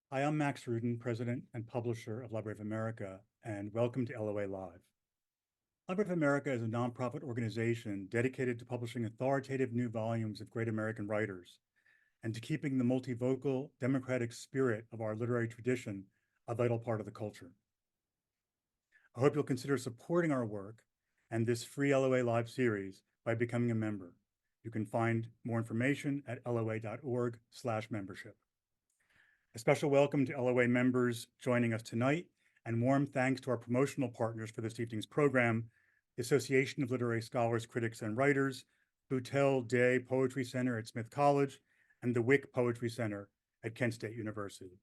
Hi, I'm Max Rudin, President and Publisher of Library of America, and welcome to LOA Live. Library of America is a nonprofit organization dedicated to publishing authoritative new volumes of great American writers and to keeping the multivocal, democratic spirit of our literary tradition a vital part of the culture. I hope you'll consider supporting our work and this free LOA Live series by becoming a member. You can find more information at loa.org/membership. A special welcome to LOA members joining us tonight, and warm thanks to our promotional partners for this evening's program, the Association of Literary Scholars, Critics, and Writers, Boutel Day Poetry Center at Smith College, and the Wick Poetry Center at Kent State University.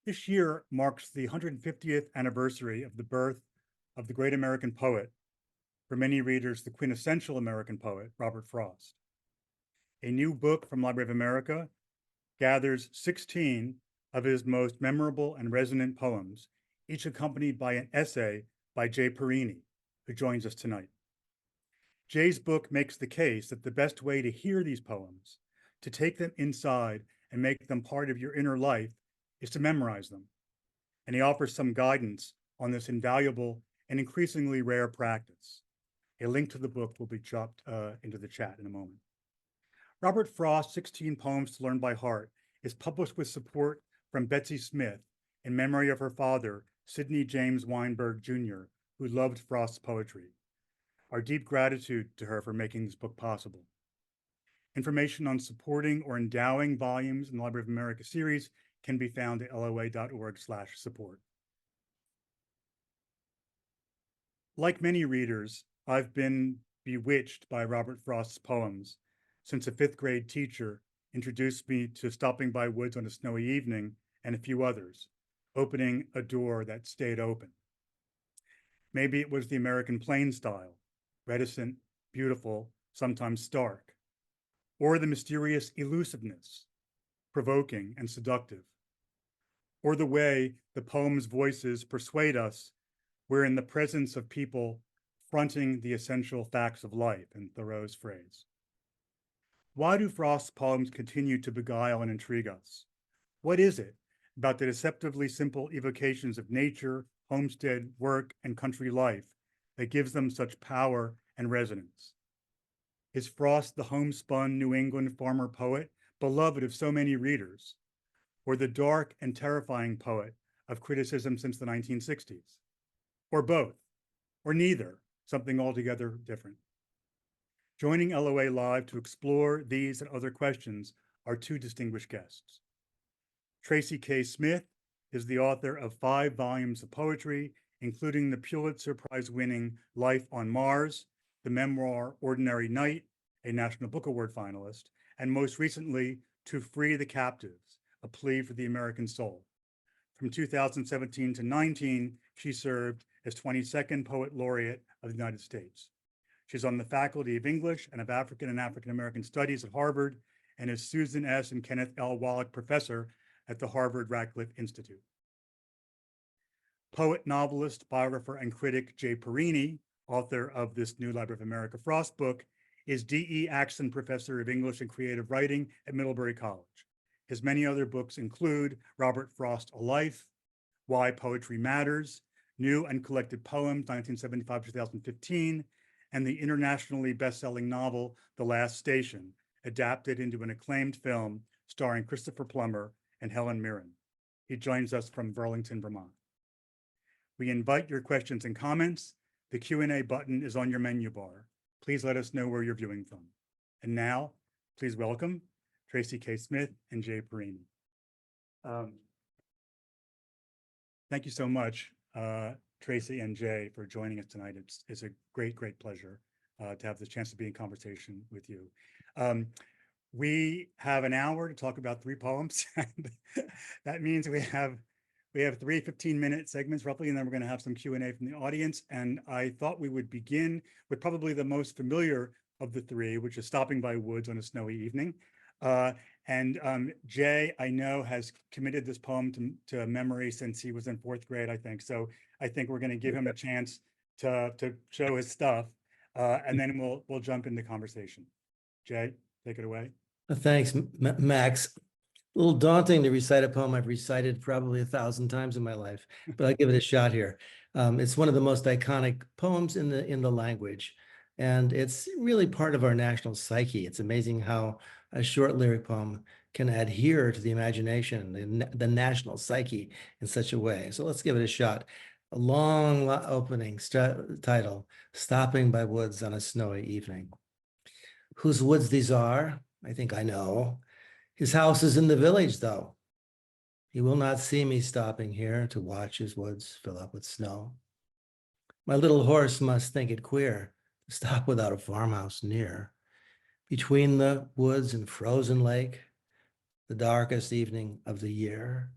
This year marks the 150th anniversary of the birth of the great American poet, for many readers, the quintessential American poet, Robert Frost. A new book from Library of America gathers 16 of his most memorable and resonant poems, each accompanied by an essay by Jay Parini, who joins us tonight. Jay's book makes the case that the best way to hear these poems, to take them inside and make them part of your inner life, is to memorize them. And he offers some guidance on this invaluable and increasingly rare practice. A link to the book will be dropped into the chat in a moment. Robert Frost's 16 Poems to Learn by Heart is published with support from Betsy Smith in memory of her father, Sidney James Weinberg Jr., who loved Frost's poetry. Our deep gratitude to her for making this book possible. Information on supporting or endowing volumes in the Library of America series can be found at loa.org/support. Like many readers, I've been bewitched by Robert Frost's poems since a fifth grade teacher introduced me to Stopping by Woods on a Snowy Evening and a few others, opening a door that stayed open. Maybe it was the American plain style, reticent, beautiful, sometimes stark, or the mysterious elusiveness, provoking and seductive, or the way the poem's voices persuade us we're in the presence of people fronting the essential facts of life, in Thoreau's phrase. Why do Frost's poems continue to beguile and intrigue us? What is it about the deceptively simple evocations of nature, homestead, work, and country life that gives them such power and resonance? Is Frost the homespun New England farmer poet, beloved of so many readers, or the dark and terrifying poet of criticism since the 1960s? Or both, or neither, something altogether different? Joining LOA Live to explore these and other questions are two distinguished guests. Tracy K. Smith is the author of 5 volumes of poetry, including the Pulitzer Prize-winning Life on Mars, the memoir Ordinary Night, a National Book Award finalist, and most recently, To Free the Captives, a plea for the American soul. From 2017 to 19, she served as 22nd Poet Laureate of the United States. She's on the Faculty of English and of African and African American Studies at Harvard, and is Susan S. and Kenneth L. Wallach Professor at the Harvard Radcliffe Institute. Poet, novelist, biographer, and critic Jay Parini, author of this new Library of America Frost book, is D.E. Axson Professor of English and Creative Writing at Middlebury College. His many other books include Robert Frost, A Life, Why Poetry Matters, New and Collected Poems, 1975-2015, and the internationally best-selling novel, The Last Station, adapted into an acclaimed film starring Christopher Plummer and Helen Mirren. He joins us from Burlington, Vermont. We invite your questions and comments. The Q&A button is on your menu bar. Please let us know where you're viewing from. And now, please welcome Tracy K. Smith and Jay Parini. Thank you so much, Tracy and Jay, for joining us tonight. It's a great, great pleasure to have the chance to be in conversation with you. We have an hour to talk about 3 poems, and that means we have 3 15-minute segments roughly, and then we're going to have some Q&A from the audience. And I thought we would begin with probably the most familiar of the 3, which is Stopping by Woods on a Snowy Evening. Jay, I know, has committed this poem to memory since he was in 4th grade, I think. So I think we're going to give him a chance to show his stuff, and then we'll jump into conversation. Jay, take it away. Thanks, Max. A little daunting to recite a poem I've recited probably 1,000 times in my life, but I'll give it a shot here. It's one of the most iconic poems in the language, and it's really part of our national psyche. It's amazing how a short lyric poem can adhere to the imagination, the national psyche in such a way. So let's give it a shot. A long opening title, Stopping by Woods on a Snowy Evening. Whose woods these are, I think I know. His house is in the village, though. He will not see me stopping here to watch his woods fill up with snow. My little horse must think it queer to stop without a farmhouse near. Between the woods and frozen lake, the darkest evening of the year.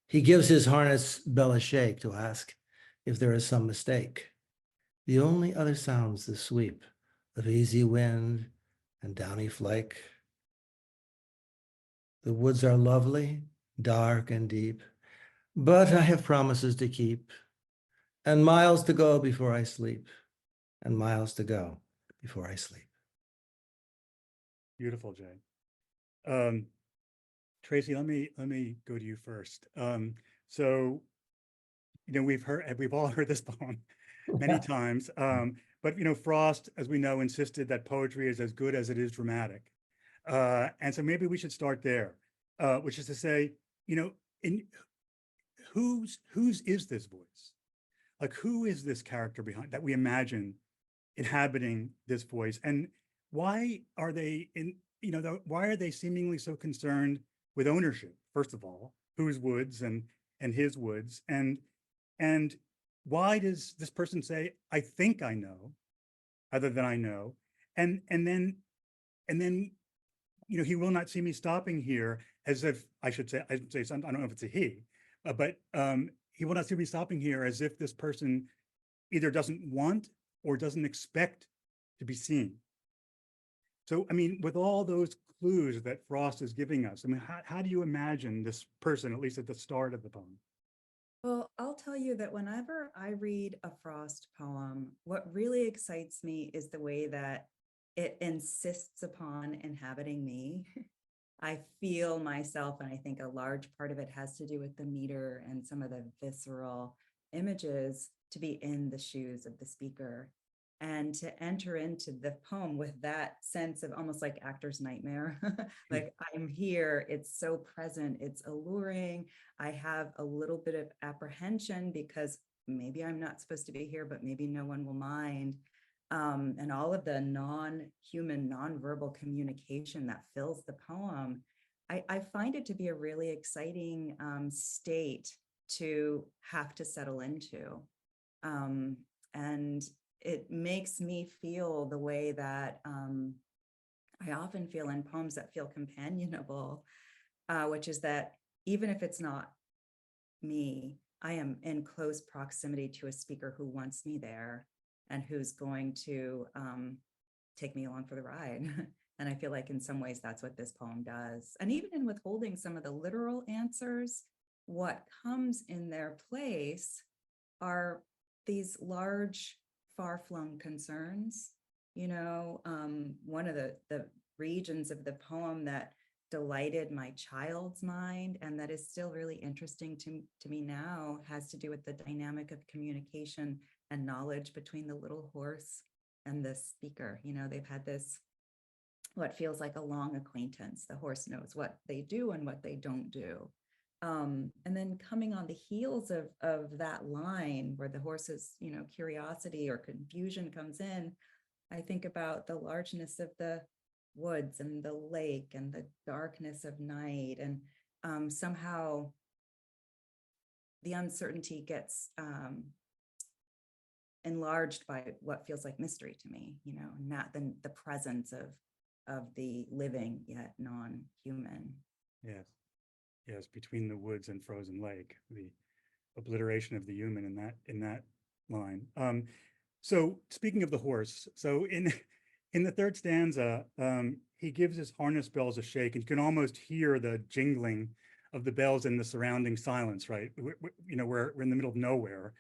He gives his harness bell a shake to ask if there is some mistake. The only other sound's the sweep of easy wind and downy flake. The woods are lovely, dark and deep, but I have promises to keep, and miles to go before I sleep, and miles to go before I sleep. Beautiful, Jay. Tracy, let me go to you first. So, we've all heard this poem many times. But Frost, as we know, insisted that poetry is as good as it is dramatic. And so maybe we should start there, which is to say, in whose is this voice? Like, who is this character behind that we imagine inhabiting this voice? And why are they why are they seemingly so concerned with ownership? First of all, whose woods and his woods, and why does this person say, I think I know, other than I know, and then he will not see me stopping here, as if I should say, I don't know if it's a he, but he will not see me stopping here, as if this person either doesn't want or doesn't expect to be seen. So, I mean, with all those clues that Frost is giving us, I mean, how do you imagine this person, at least at the start of the poem? Well, I'll tell you that whenever I read a Frost poem, what really excites me is the way that it insists upon inhabiting me. I feel myself, and I think a large part of it has to do with the meter and some of the visceral images, to be in the shoes of the speaker and to enter into the poem with that sense of almost like actor's nightmare. Like, I'm here, it's so present, it's alluring. I have a little bit of apprehension because maybe I'm not supposed to be here, but maybe no one will mind. And all of the non-human, non-verbal communication that fills the poem, I find it to be a really exciting state to have to settle into. And it makes me feel the way that I often feel in poems that feel companionable, which is that even if it's not me, I am in close proximity to a speaker who wants me there and who's going to take me along for the ride. And I feel like in some ways that's what this poem does. And even in withholding some of the literal answers, what comes in their place are these large, far-flung concerns. One of the regions of the poem that delighted my child's mind and that is still really interesting to me now has to do with the dynamic of communication and knowledge between the little horse and the speaker. They've had this, what feels like a long acquaintance. The horse knows what they do and what they don't do. And then coming on the heels of that line where the horse's, curiosity or confusion comes in, I think about the largeness of the woods and the lake and the darkness of night. And somehow the uncertainty gets enlarged by what feels like mystery to me, not the presence of the living yet non-human. Yes, between the woods and frozen lake, the obliteration of the human in that line. So speaking of the horse, so in the third stanza, he gives his harness bells a shake, and you can almost hear the jingling of the bells in the surrounding silence, right? We're in the middle of nowhere,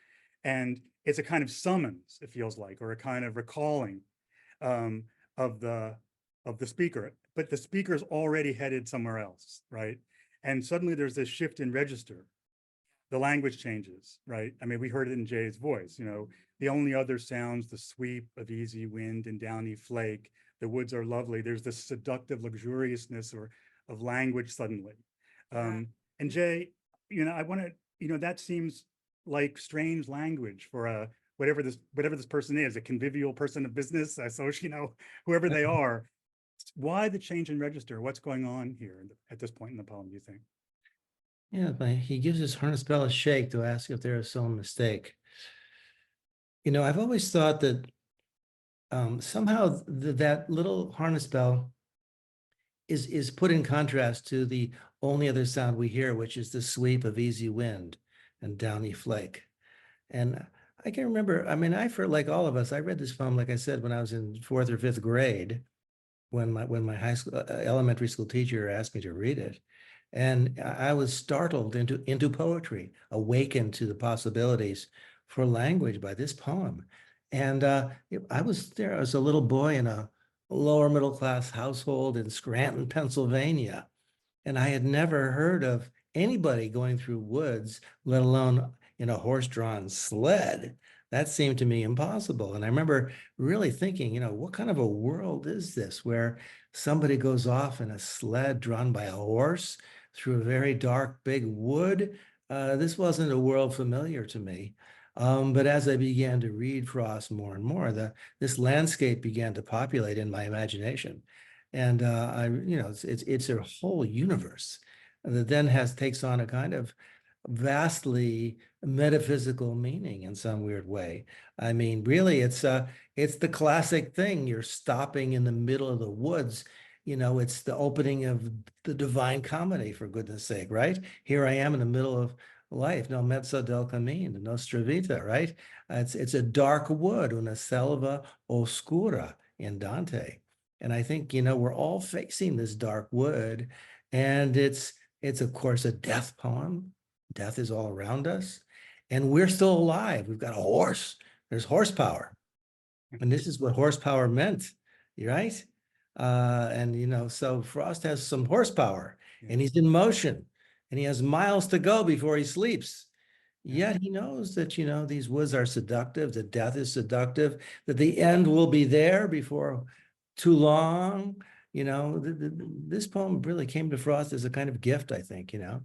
and it's a kind of summons, it feels like, or a kind of recalling of the speaker. but the speaker's already headed somewhere else, right? And suddenly there's this shift in register. The language changes, right? I mean, we heard it in Jay's voice, you know, the only other sounds, the sweep of easy wind and downy flake, the woods are lovely. There's this seductive luxuriousness or of language suddenly. Yeah. And Jay, you know, I want to, you know, that seems like strange language for a whatever this person is, a convivial person of business, a social, you know, whoever they are. Why the change in register? What's going on here at this point in the poem, do you think? Yeah, but he gives his harness bell a shake to ask if there is some mistake. You know, I've always thought that somehow that little harness bell is put in contrast to the only other sound we hear, which is the sweep of easy wind and downy flake. And I can remember, I mean, for like all of us, I read this poem, like I said, when I was in 4th or 5th grade, when my high school elementary school teacher asked me to read it. And I was startled into poetry, awakened to the possibilities for language by this poem. And I was there, I was a little boy in a lower middle class household in Scranton, Pennsylvania. And I had never heard of anybody going through woods, let alone in a horse-drawn sled. That seemed to me impossible. And I remember really thinking, you know, what kind of a world is this where somebody goes off in a sled drawn by a horse through a very dark, big wood? This wasn't a world familiar to me. But as I began to read Frost more and more, this landscape began to populate in my imagination. And it's a whole universe that then takes on a kind of vastly metaphysical meaning in some weird way. I mean, really, it's the classic thing. You're stopping in the middle of the woods. You know, it's the opening of the Divine Comedy, for goodness sake, right? Here I am in the middle of life, no mezzo del camino, nostra vita, right? It's a dark wood, una selva oscura in Dante. And I think, you know, we're all facing this dark wood, and it's of course a death poem. Death is all around us, and we're still alive. We've got a horse. There's horsepower, and this is what horsepower meant, right? And you know, so Frost has some horsepower, and he's in motion, and he has miles to go before he sleeps. Yet he knows that, you know, these woods are seductive, that death is seductive, that the end will be there before too long. You know, this poem really came to Frost as a kind of gift, I think, you know.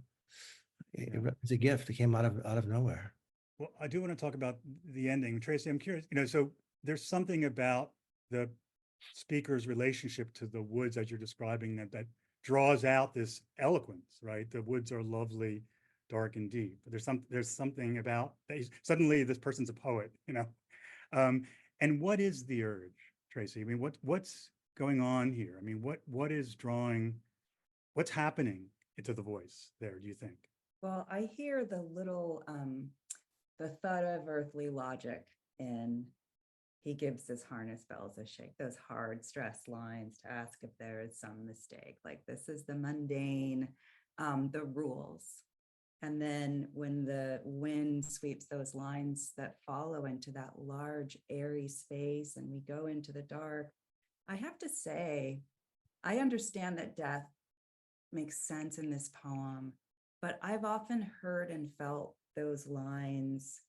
It's a gift that came out of nowhere. Well, I do want to talk about the ending. Tracy, I'm curious, you know, so there's something about the speaker's relationship to the woods as you're describing that draws out this eloquence, right? The woods are lovely, dark and deep. But there's something about suddenly this person's a poet, you know. And what is the urge, Tracy? I mean, what's going on here? I mean, what's happening to the voice there, do you think? Well, I hear the thud of earthly logic, and he gives his harness bells a shake, those hard stress lines to ask if there is some mistake. Like, this is the mundane, the rules. And then when the wind sweeps those lines that follow into that large, airy space, and we go into the dark, I have to say, I understand that death makes sense in this poem, but I've often heard and felt those lines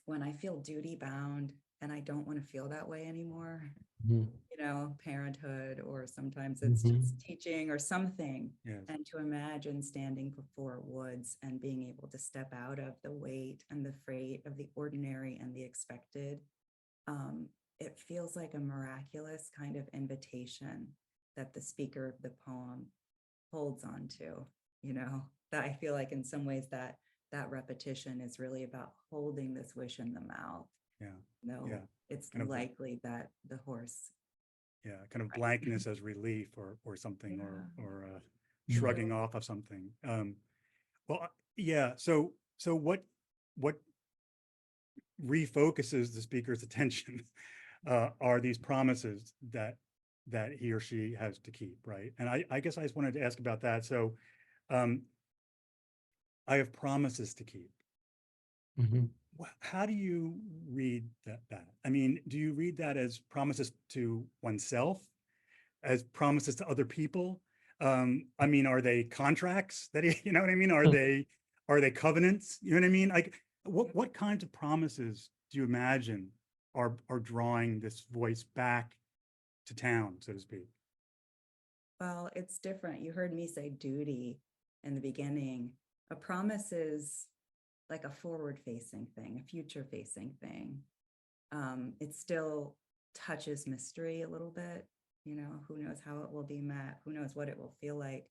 when I feel duty bound and I don't want to feel that way anymore. Mhm. You know, parenthood, or sometimes it's just teaching or something. Yes. And to imagine standing before woods and being able to step out of the weight and the freight of the ordinary and the expected, it feels like a miraculous kind of invitation that the speaker of the poem holds on to, you know, that I feel like in some ways that repetition is really about holding this wish in the mouth. Yeah. No, Yeah. it's Kind of likely that the horse. Yeah, kind of blankness as relief or something, Yeah. or shrugging off of something. Well, yeah. So what refocuses the speaker's attention are these promises that he or she has to keep, right? And I guess I just wanted to ask about that. So I have promises to keep. How do you read that? I mean, do you read that as promises to oneself, as promises to other people? I mean, are they contracts that he, you know what I mean? Are they covenants? You know what I mean? Like, what kinds of promises do you imagine are drawing this voice back to town, so to speak? Well, it's different. You heard me say duty in the beginning. A promise is like a forward-facing thing, a future-facing thing. It still touches mystery a little bit. You know, who knows how it will be met? Who knows what it will feel like?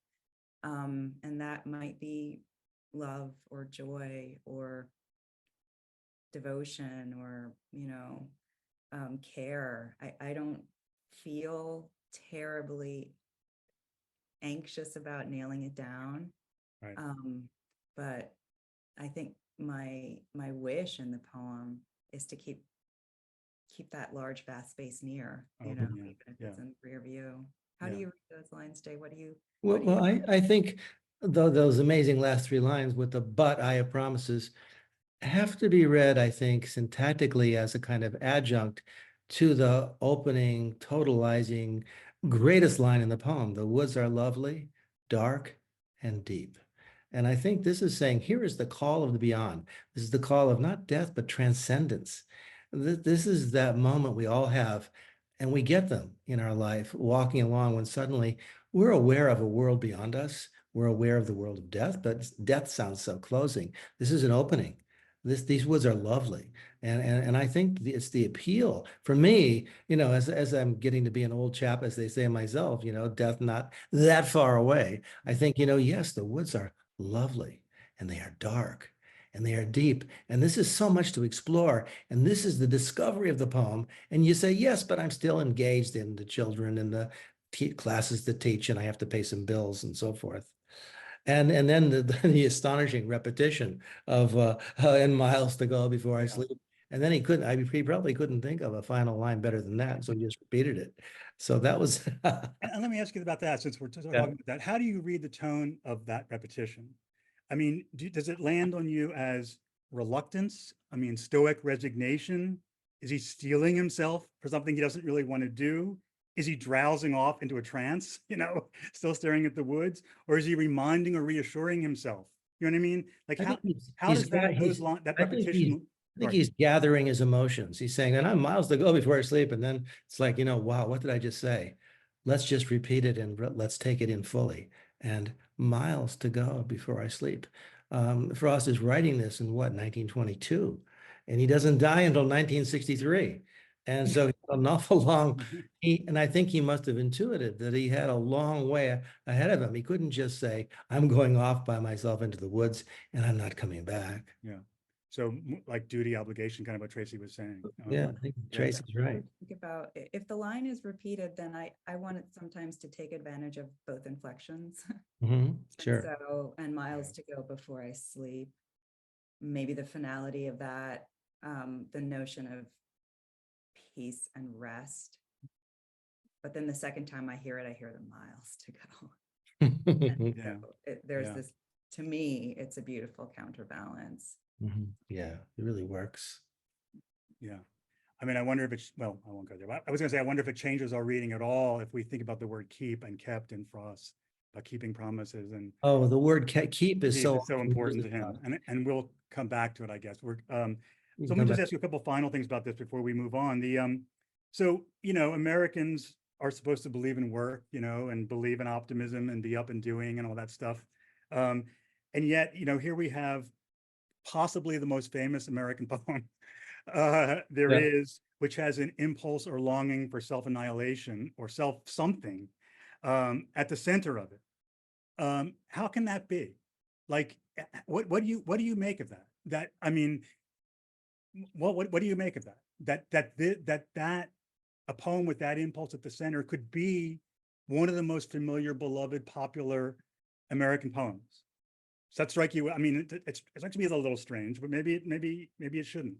And that might be love or joy or devotion or, care. I don't feel terribly anxious about nailing it down. Right. But I think my wish in the poem is to keep that large, vast space near, Open, yeah, even if it's yeah. in rear view. How do Yeah. you read those lines, Jay? What do you? Well, I think those amazing last three lines with the "but I have promises" have to be read, I think, syntactically as a kind of adjunct to the opening, totalizing, greatest line in the poem. The woods are lovely, dark, and deep. And I think this is saying, here is the call of the beyond. This is the call of not death, but transcendence. This is that moment we all have, and we get them in our life, walking along when suddenly we're aware of a world beyond us. We're aware of the world of death, but death sounds so closing. This is an opening. These woods are lovely. And I think it's the appeal for me, as I'm getting to be an old chap, as they say myself, death not that far away. I think, yes, the woods are lovely and they are dark and they are deep. And this is so much to explore. And this is the discovery of the poem. And you say, yes, but I'm still engaged in the children and the classes to teach, and I have to pay some bills and so forth. And then the astonishing repetition of and miles to go before I sleep. And then he probably couldn't think of a final line better than that. So he just repeated it. So that was. And let me ask you about that, since we're talking Yeah. about that. How do you read the tone of that repetition? I mean, does it land on you as reluctance? I mean, stoic resignation? Is he steeling himself for something he doesn't really want to do? Is he drowsing off into a trance, still staring at the woods? Or is he reminding or reassuring himself? You know what I mean? Like, I think how does that I think repetition? he's gathering his emotions. He's saying, and I'm miles to go before I sleep. And then it's like, wow, what did I just say? Let's just repeat it and let's take it in fully. And miles to go before I sleep. Frost is writing this in what, 1922, and he doesn't die until 1963. And so an awful long, and I think he must have intuited that he had a long way ahead of him. He couldn't just say, I'm going off by myself into the woods and I'm not coming back. Yeah. So like duty, obligation, kind of what Tracy was saying. Yeah, I think Tracy's right. Think about if the line is repeated, then I want it sometimes to take advantage of both inflections. Sure. And miles to go before I sleep. Maybe the finality of that, the notion of peace and rest. But then the second time I hear the miles to go. Yeah. So there's this, to me, it's a beautiful counterbalance. Yeah, it really works. Yeah. I mean, I wonder if it's, well, I won't go there. I was gonna say, I wonder if it changes our reading at all if we think about the word keep and kept in Frost, about keeping promises. And oh, the word keep is so important to him. And we'll come back to it, I guess. So let me just ask you a couple final things about this before we move on. So, Americans are supposed to believe in work, and believe in optimism and be up and doing and all that stuff. And yet, here we have possibly the most famous American poem there is, which has an impulse or longing for self-annihilation or self-something at the center of it. How can that be? Like, what do you make of that? I mean, what do you make of that? That a poem with that impulse at the center could be one of the most familiar, beloved, popular American poems. Does that strike you? I mean, it's like to me, it's a little strange, but maybe it shouldn't.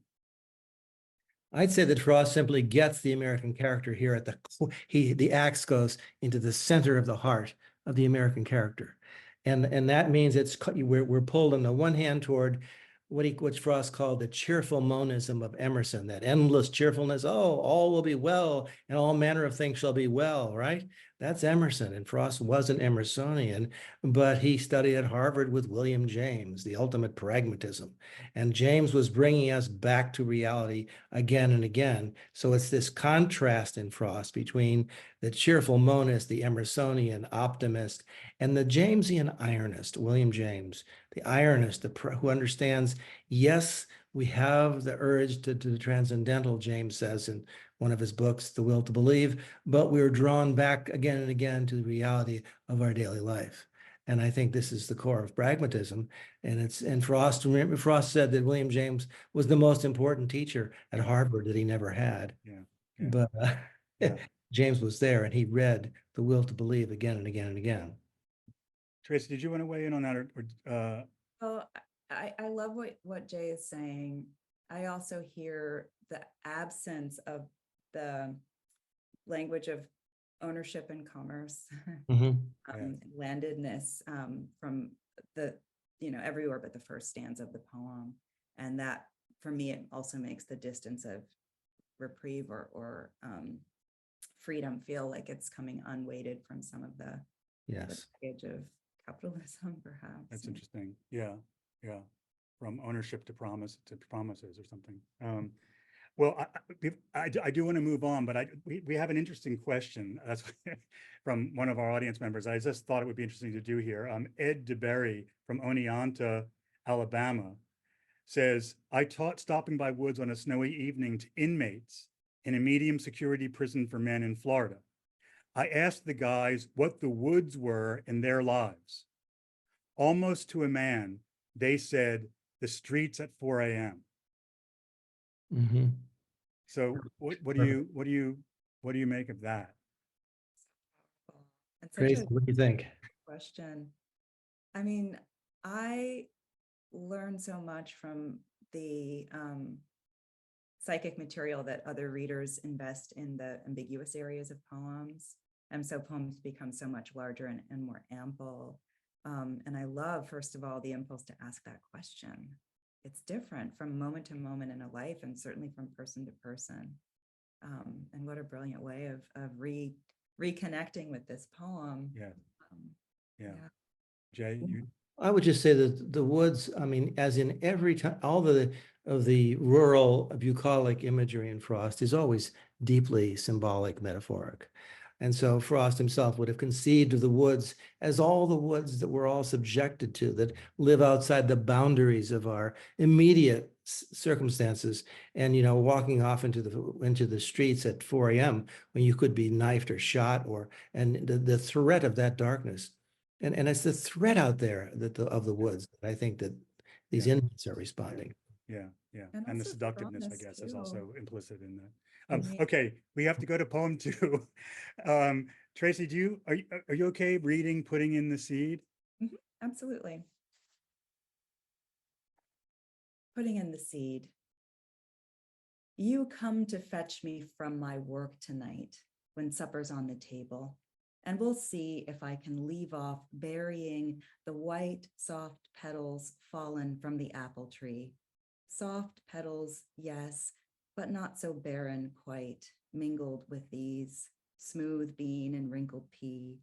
I'd say that Frost simply gets the American character here at the axe goes into the center of the heart of the American character. And that means we're pulled on the one hand toward what Frost called the cheerful monism of Emerson, that endless cheerfulness. Oh, all will be well and all manner of things shall be well, right? That's Emerson, and Frost was an Emersonian, but he studied at Harvard with William James, the ultimate pragmatism. And James was bringing us back to reality again and again. So it's this contrast in Frost between the cheerful monist, the Emersonian optimist, and the Jamesian ironist, William James, the ironist, who understands, yes, we have the urge to the transcendental, James says in one of his books, The Will to Believe, but we're drawn back again and again to the reality of our daily life. And I think this is the core of pragmatism. And Frost, remember, Frost said that William James was the most important teacher at Harvard that he never had. Yeah. But Yeah. James was there, and he read The Will to Believe again and again and again. Tracy, did you want to weigh in on that, Well, I love what Jay is saying. I also hear the absence of the language of ownership and commerce, landedness, from the, everywhere but the first stanza of the poem. And that, for me, it also makes the distance of reprieve or freedom feel like it's coming unweighted from some of the package of capitalism, perhaps. That's interesting. Yeah. From ownership to promises or something. Well, I do want to move on, but we have an interesting question. That's from one of our audience members. I just thought it would be interesting to do here. Ed DeBerry from Oneonta, Alabama, says, I taught stopping by woods on a snowy evening to inmates in a medium security prison for men in Florida. I asked the guys what the woods were in their lives. Almost to a man, they said the streets at 4 a.m. So what do you make of that? Tracy, what do you think? Question. I mean, I learned so much from the psychic material that other readers invest in the ambiguous areas of poems. And so poems become so much larger and more ample. And I love, first of all, the impulse to ask that question. It's different from moment to moment in a life, and certainly from person to person. And what a brilliant way of reconnecting with this poem. Yeah. Jay, you? I would just say that the woods, I mean, as in every time, all of the rural bucolic imagery in Frost is always deeply symbolic, metaphoric. And so Frost himself would have conceived of the woods as all the woods that we're all subjected to, that live outside the boundaries of our immediate circumstances. And, walking off into the streets at 4 a.m. when you could be knifed or shot, and the threat of that darkness. And it's the threat out there of the woods that I think that these inmates are responding. Yeah. And the seductiveness, I guess, is also implicit in that. Yeah. Okay, we have to go to poem 2. Tracy, are you okay reading Putting in the Seed? Absolutely. Putting in the seed. You come to fetch me from my work tonight when supper's on the table, and we'll see if I can leave off burying the white, soft petals fallen from the apple tree. Soft petals, yes, but not so barren quite, mingled with these, smooth bean and wrinkled pea,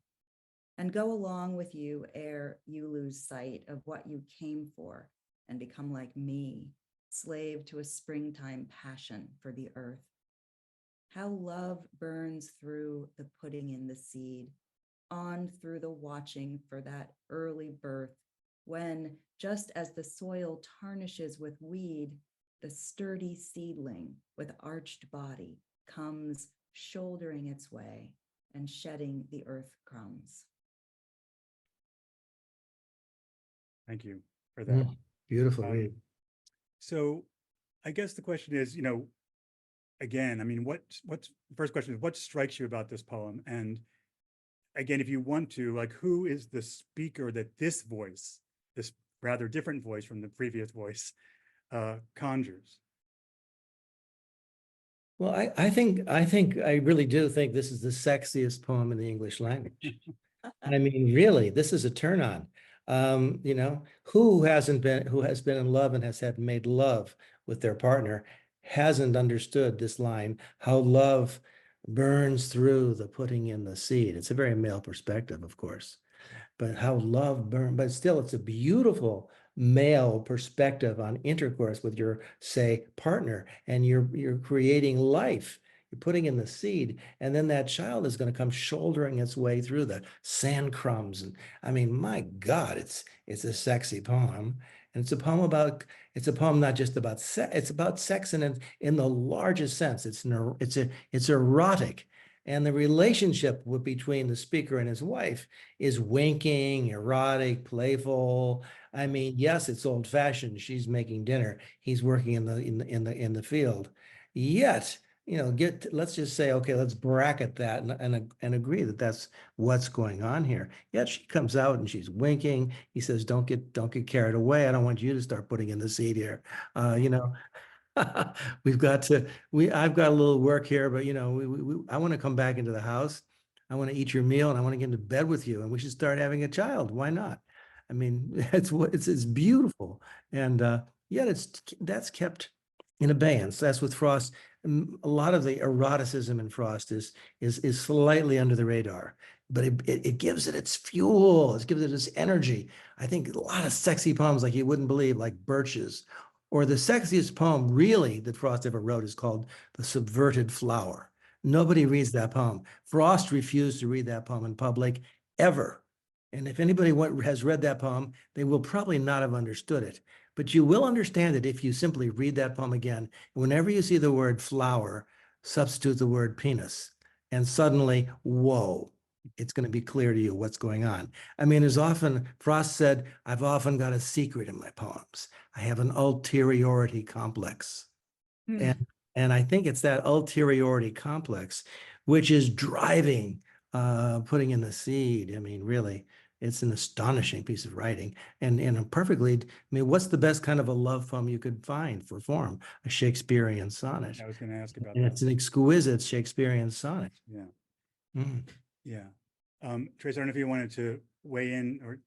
and go along with you ere you lose sight of what you came for and become like me, slave to a springtime passion for the earth. How love burns through the putting in the seed, on through the watching for that early birth, when, just as the soil tarnishes with weed, the sturdy seedling with arched body comes shouldering its way and shedding the earth crumbs. Thank you for that. Beautiful read. So I guess the question is, again, I mean, what's the first question is, what strikes you about this poem? And again, if you want to, like, who is the speaker that this voice, this rather different voice from the previous voice, conjures? Well, I really do think this is the sexiest poem in the English language. I mean, really, this is a turn on. Who has been in love and has made love with their partner hasn't understood this line, how love burns through the putting in the seed. It's a very male perspective, of course, but how love burn, but still it's a beautiful male perspective on intercourse with your, say, partner, and you're creating life. You're putting in the seed, and then that child is going to come shouldering its way through the sand crumbs. And I mean, my God, it's a sexy poem. And it's a poem not just about sex, it's about sex in the largest sense. It's erotic. And the relationship between the speaker and his wife is winking, erotic, playful. I mean, yes, it's old fashioned. She's making dinner. He's working in the field. Yet, let's just say, okay, let's bracket that and agree that that's what's going on here. Yet she comes out and she's winking. He says, don't get carried away. I don't want you to start putting in the seed here. You know, I've got a little work here, but I want to come back into the house. I want to eat your meal and I want to get into bed with you and we should start having a child. Why not? I mean, it's beautiful. And yet that's kept in abeyance. That's with Frost. A lot of the eroticism in Frost is slightly under the radar, but it gives it its fuel. It gives it its energy. I think a lot of sexy poems like you wouldn't believe, like Birches, or the sexiest poem really that Frost ever wrote is called The Subverted Flower. Nobody reads that poem. Frost refused to read that poem in public ever. And if anybody has read that poem, they will probably not have understood it. But you will understand it if you simply read that poem again. Whenever you see the word flower, substitute the word penis. And suddenly, whoa, it's going to be clear to you what's going on. I mean, Frost said, I've often got a secret in my poems. I have an ulteriority complex. Hmm. And I think it's that ulteriority complex which is driving putting in the seed. I mean, really, it's an astonishing piece of writing. And I mean, what's the best kind of a love poem you could find for form? A Shakespearean sonnet. I was going to ask about And that. it's an exquisite Shakespearean sonnet. Yeah. Mm. Yeah. Trace, I don't know if you wanted to weigh in or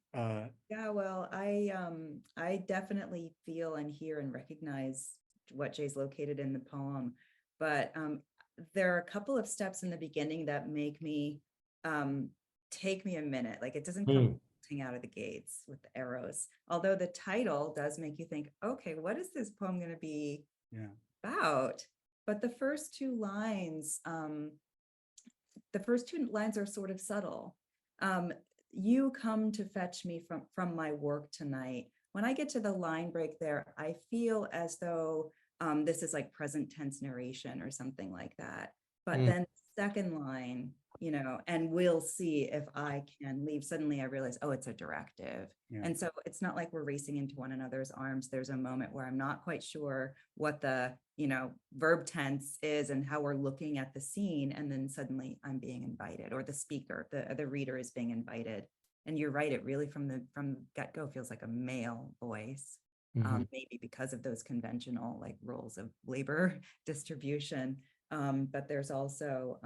Yeah, well, I definitely feel and hear and recognize what Jay's located in the poem, but there are a couple of steps in the beginning that make me take me a minute. Like it doesn't come out of the gates with the arrows, although the title does make you think, okay, what is this poem going to be about? But the first two lines are sort of subtle. You come to fetch me from my work tonight. When I get to the line break there, I feel as though this is like present tense narration or something like that. But then second line, and we'll see if I can leave. Suddenly I realize, oh, it's a directive. Yeah. And so it's not like we're racing into one another's arms. There's a moment where I'm not quite sure what the, verb tense is and how we're looking at the scene. And then suddenly I'm being invited, or the speaker, the reader is being invited. And you're right, it really from get-go feels like a male voice. Maybe because of those conventional like roles of labor distribution. But there's also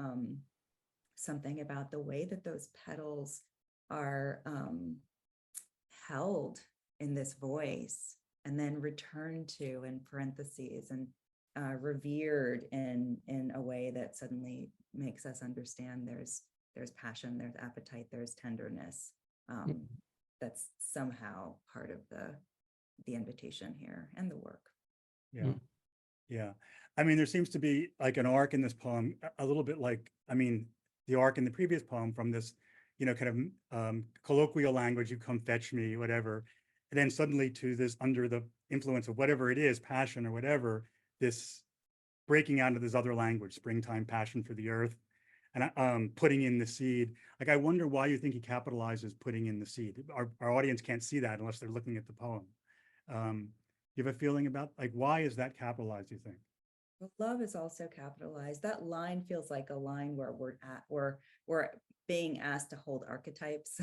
something about the way that those petals are held in this voice and then returned to in parentheses and revered in a way that suddenly makes us understand there's passion, there's appetite, there's tenderness. That's somehow part of the invitation here and the work. Yeah. Yeah. I mean, there seems to be like an arc in this poem, a little bit like, I mean, the arc in the previous poem from this, kind of colloquial language, you come fetch me, whatever. And then suddenly to this, under the influence of whatever it is, passion or whatever, this breaking out of this other language, springtime passion for the earth, and putting in the seed. Like, I wonder why you think he capitalizes putting in the seed. Our audience can't see that unless they're looking at the poem. You have a feeling about like, why is that capitalized, you think? Well, love is also capitalized. That line feels like a line where we're being asked to hold archetypes.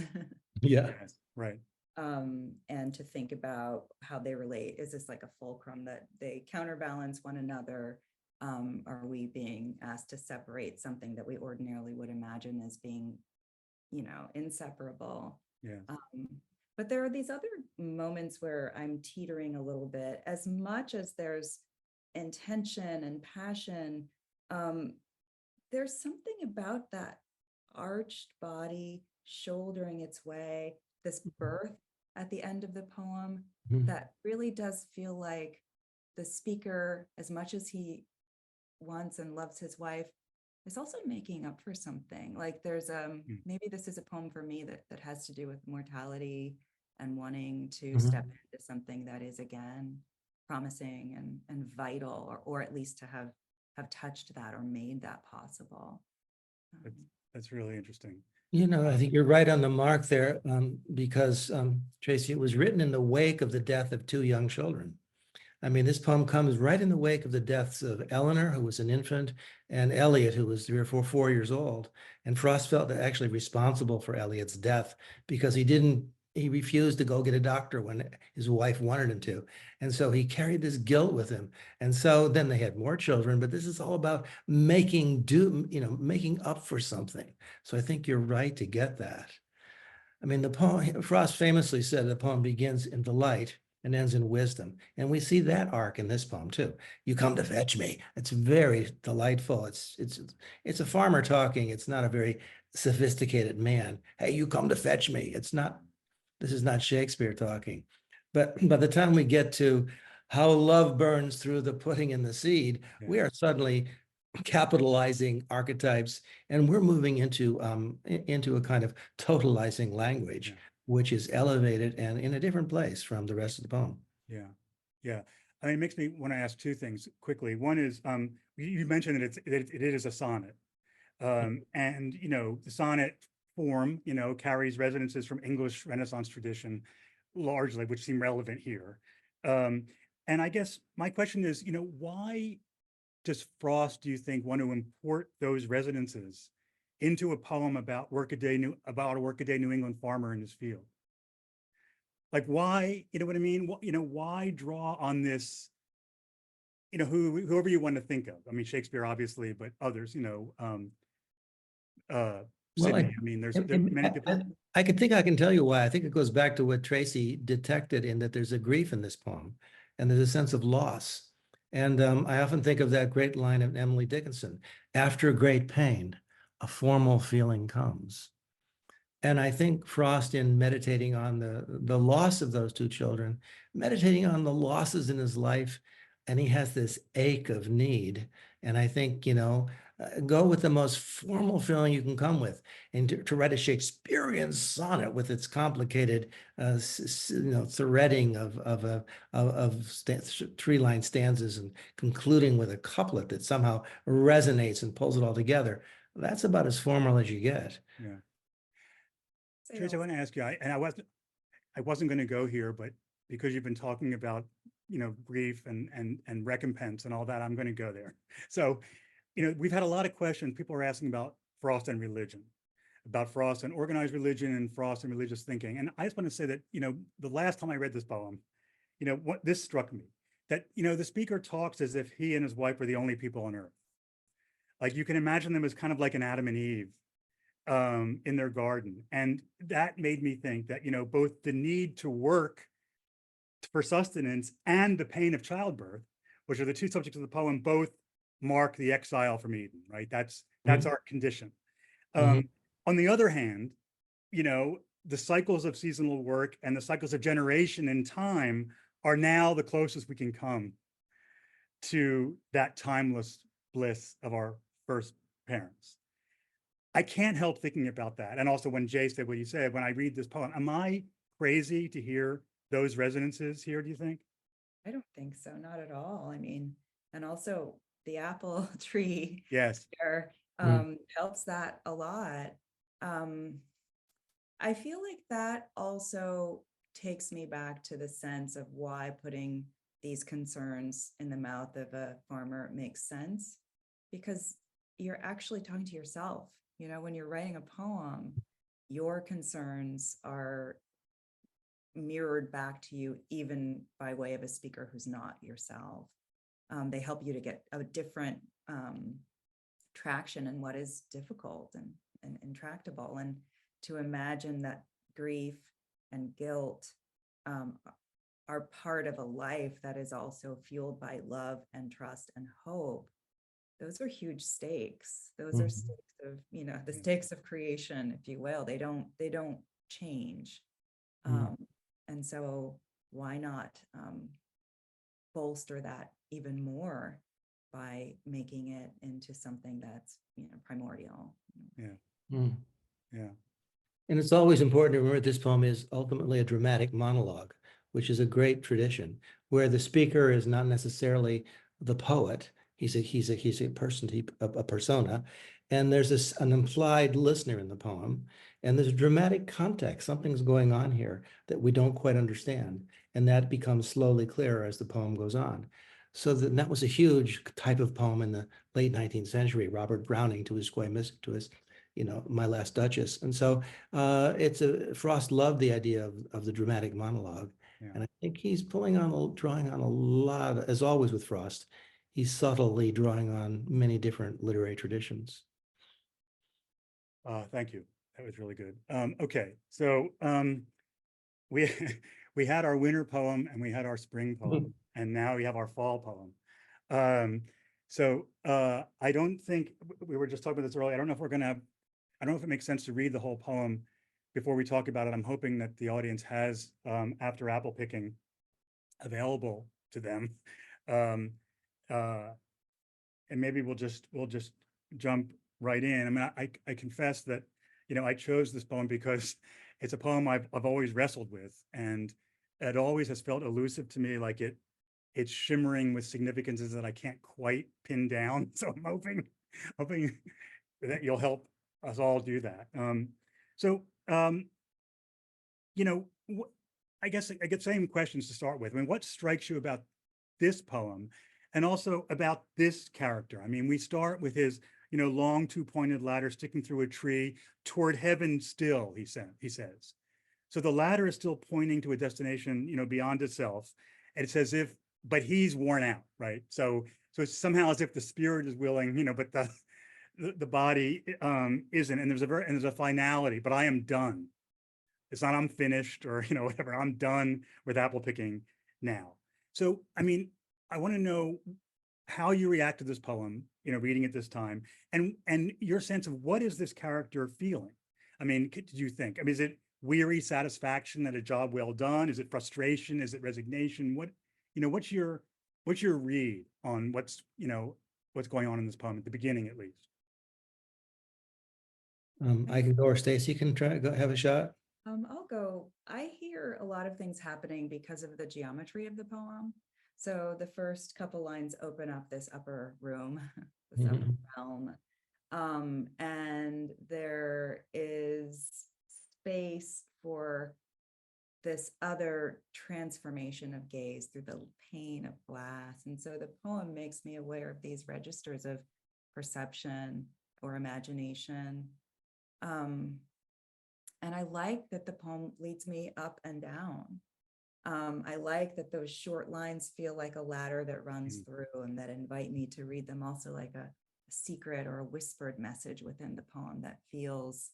Yeah. Yes, right. And to think about how they relate. Is this like a fulcrum that they counterbalance one another? Are we being asked to separate something that we ordinarily would imagine as being, inseparable? Yeah. But there are these other moments where I'm teetering a little bit. As much as there's intention and passion, there's something about that arched body shouldering its way, this birth at the end of the poem Mhm. that really does feel like the speaker, as much as he wants and loves his wife, is also making up for something. Like there's Mm. maybe this is a poem for me that has to do with mortality and wanting to Mhm. step into something that is again promising and vital, or at least to have touched that or made that possible. That's, that's really interesting. You know, I Um, think you're right on the mark there, because Tracy, it was written in the wake of the death of two young children. I mean, this poem comes right in the wake of the deaths of Eleanor, who was an infant, and Elliot, who was 3 or 4 years old. And Frost felt actually responsible for Elliot's death because he refused to go get a doctor when his wife wanted him to. And so he carried this guilt with him. And so then they had more children, but this is all about making making up for something. So I think you're right to get that. I mean, the poem, Frost famously said the poem begins in delight and ends in wisdom. And we see that arc in this poem too. You come to fetch me. It's very delightful. It's a farmer talking. It's not a very sophisticated man. Hey, you come to fetch me. This is not Shakespeare talking. But by the time we get to how love burns through the pudding and the seed, we yeah, are suddenly capitalizing archetypes, and we're moving into a kind of totalizing language, yeah, which is elevated and in a different place from the rest of the poem. yeah, yeah. I mean, it makes me want to ask two things quickly. One is, you mentioned that it is a sonnet. And, the sonnet form, carries resonances from English Renaissance tradition largely, which seem relevant here. Um, and I guess my question is, why does Frost, do you think, want to import those resonances into a poem about a workaday New England farmer in his field? Like, why, you know what I mean? Why draw on this, whoever you want to think of? I mean, Shakespeare, obviously, but others, Well, Sydney. I mean, there are many people. I could think I can tell you why. I think it goes back to what Tracy detected in that there's a grief in this poem and there's a sense of loss. And I often think of that great line of Emily Dickinson, after great pain, a formal feeling comes. And I think Frost, in meditating on the loss of those two children, meditating on the losses in his life, and he has this ache of need. And I think, go with the most formal feeling you can come with, and to write a Shakespearean sonnet with its complicated, threading of 3-line stanzas and concluding with a couplet that somehow resonates and pulls it all together. That's about as formal as you get. Yeah. Say Tracy, I want to ask you, I wasn't going to go here, but because you've been talking about, grief and recompense and all that, I'm going to go there. So, we've had a lot of questions. People are asking about Frost and religion, about Frost and organized religion and Frost and religious thinking. And I just want to say that, the last time I read this poem, what this struck me, that, the speaker talks as if he and his wife are the only people on earth. Like you can imagine them as kind of like an Adam and Eve in their garden. And that made me think that, both the need to work for sustenance and the pain of childbirth, which are the two subjects of the poem, both mark the exile from Eden, right? That's our condition. Mhm. On the other hand, the cycles of seasonal work and the cycles of generation and time are now the closest we can come to that timeless bliss of our first parents. I can't help thinking about that. And also when Jay said what he said, when I read this poem, am I crazy to hear those resonances here, do you think? I don't think so, not at all. I mean, and also the apple tree Yes. there Mm. helps that a lot. Um, I feel like that also takes me back to the sense of why putting these concerns in the mouth of a farmer makes sense, because you're actually talking to yourself. When you're writing a poem, your concerns are mirrored back to you, even by way of a speaker who's not yourself. They help you to get a different traction in what is difficult and intractable, and to imagine that grief and guilt are part of a life that is also fueled by love and trust and hope. those are huge stakes. Those are stakes of, the stakes of creation, if you will. They don't change. And so why not bolster that even more by making it into something that's, primordial. Yeah. And it's always important to remember this poem is ultimately a dramatic monologue, which is a great tradition, where the speaker is not necessarily the poet. He's a person, a persona, and there's an implied listener in the poem, and there's a dramatic context. Something's going on here that we don't quite understand, and that becomes slowly clearer as the poem goes on. So that was a huge type of poem in the late 19th century. Robert Browning to his My Last Duchess. And so Frost loved the idea of the dramatic monologue. Yeah. And I think he's drawing on a lot, as always with Frost, he's subtly drawing on many different literary traditions. Thank you. That was really good. Okay, so we we had our winter poem and we had our spring poem, and now we have our fall poem. So I don't think, we were just talking about this earlier, I don't know if it makes sense to read the whole poem before we talk about it. I'm hoping that the audience has After Apple Picking available to them. And maybe we'll just jump right in. I mean, I confess that, I chose this poem because it's a poem I've always wrestled with, and it always has felt elusive to me, like it's shimmering with significances that I can't quite pin down. So I'm hoping that you'll help us all do that. I guess I get same questions to start with. I mean, what strikes you about this poem, and also about this character? I mean, we start with his, long two-pointed ladder sticking through a tree toward heaven still, he says. So the ladder is still pointing to a destination, beyond itself. And it's as if, but he's worn out, right? So it's somehow as if the spirit is willing, but the body isn't. And there's a finality, but I am done. It's not I'm finished or, whatever. I'm done with apple picking now. So, I mean, I want to know how you react to this poem, reading it this time, and your sense of what is this character feeling? I mean, did you think? I mean, is it weary satisfaction at a job well done? Is it frustration? Is it resignation? What's your read on what's going on in this poem at the beginning, at least? I can go, or Stacy can have a shot. I'll go. I hear a lot of things happening because of the geometry of the poem. So the first couple lines open up this upper room, this upper realm. And there is space for this other transformation of gaze through the pane of glass. And so the poem makes me aware of these registers of perception or imagination. And I like that the poem leads me up and down. I like that those short lines feel like a ladder that runs through and that invite me to read them also like a secret or a whispered message within the poem that feels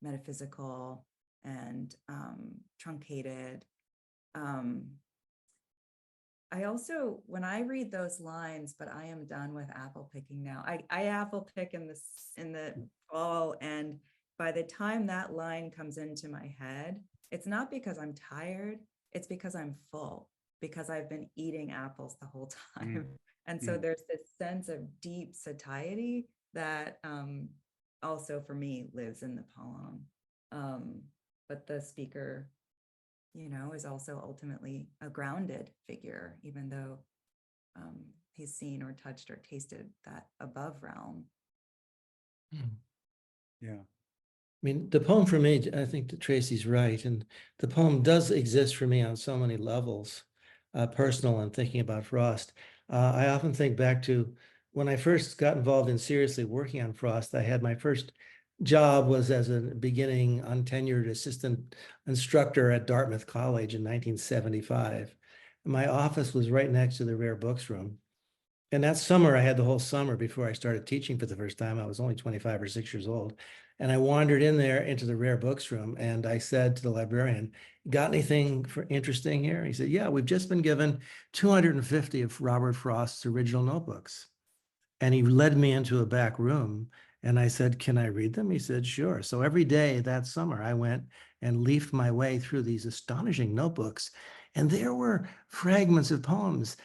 metaphysical and truncated. I also, when I read those lines, but I am done with apple picking now. I apple pick in the fall, and by the time that line comes into my head, it's not because I'm tired, it's because I'm full, because I've been eating apples the whole time. And so there's this sense of deep satiety that also for me lives in the poem. But the speaker, is also ultimately a grounded figure, even though he's seen or touched or tasted that above realm. Yeah. I mean, the poem for me, I think that Tracy's right. And the poem does exist for me on so many levels, personal and thinking about Frost. I often think back to when I first got involved in seriously working on Frost. I had my first job was as a beginning untenured assistant instructor at Dartmouth College in 1975. My office was right next to the rare books room. And that summer, I had the whole summer before I started teaching for the first time. I was only 25 or 6 years old. And I wandered in there into the rare books room. And I said to the librarian, got anything interesting here? He said, yeah, we've just been given 250 of Robert Frost's original notebooks. And he led me into a back room and I said, can I read them? He said, sure. So every day that summer, I went and leafed my way through these astonishing notebooks. And there were fragments of poems,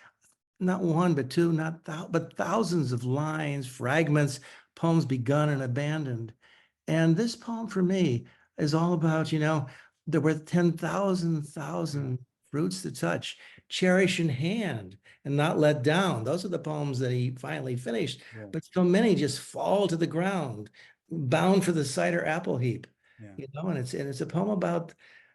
not one, but two, but thousands of lines, fragments, poems begun and abandoned. And this poem for me is all about, there were 10,000 fruits to touch, cherish in hand and not let down. Those are the poems that he finally finished. Yeah. But so many just fall to the ground, bound for the cider apple heap. Yeah. And it's a poem about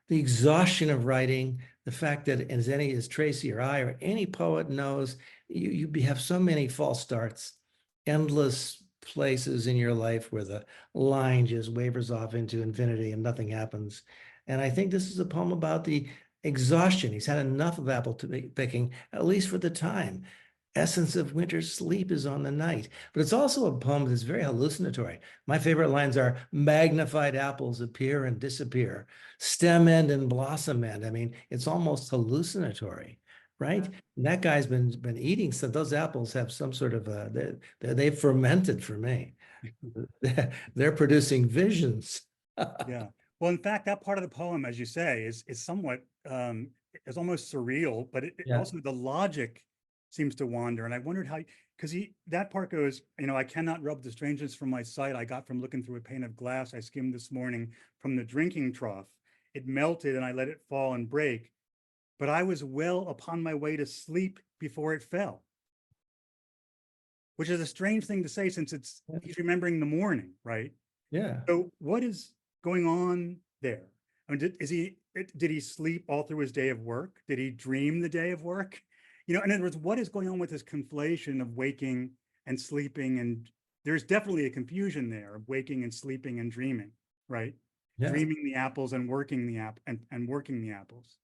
the exhaustion of writing, the fact that as Tracy or I or any poet knows, you have so many false starts, endless places in your life where the line just wavers off into infinity and nothing happens. And I think this is a poem about the exhaustion. He's had enough of apple picking, at least for the time. Essence of winter's sleep is on the night. But it's also a poem that's very hallucinatory. My favorite lines are magnified apples appear and disappear, stem end and blossom end. I mean, it's almost hallucinatory, right? And that guy's been eating some, those apples have some sort of, they've fermented for me. They're producing visions. Yeah. Well, in fact, that part of the poem, as you say, is somewhat is almost surreal, but Yeah. also the logic seems to wander. And I wondered how, because that part goes, I cannot rub the strangeness from my sight. I got from looking through a pane of glass I skimmed this morning from the drinking trough. It melted and I let it fall and break, but I was well upon my way to sleep before it fell. Which is a strange thing to say since he's remembering the morning, right? Yeah. So what is going on there? I mean, did he sleep all through his day of work? Did he dream the day of work? In other words, what is going on with this conflation of waking and sleeping? And there's definitely a confusion there of waking and sleeping and dreaming, right? Yeah. Dreaming the apples and working the and working the apples.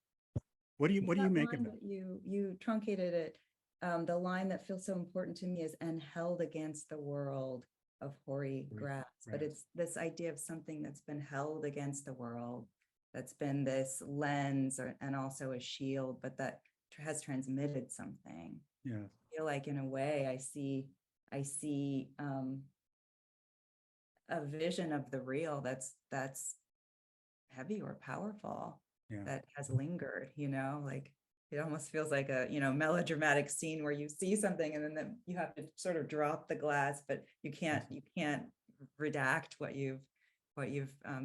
What do you make of that? You truncated it. The line that feels so important to me is "and held against the world of hoary grass." But it's this idea of something that's been held against the world, that's been this lens and also a shield, but that has transmitted something. Yeah. I feel like in a way I see a vision of the real that's heavy or powerful, that has lingered, like it almost feels like a melodramatic scene where you see something and then you have to sort of drop the glass, but you can't redact what you've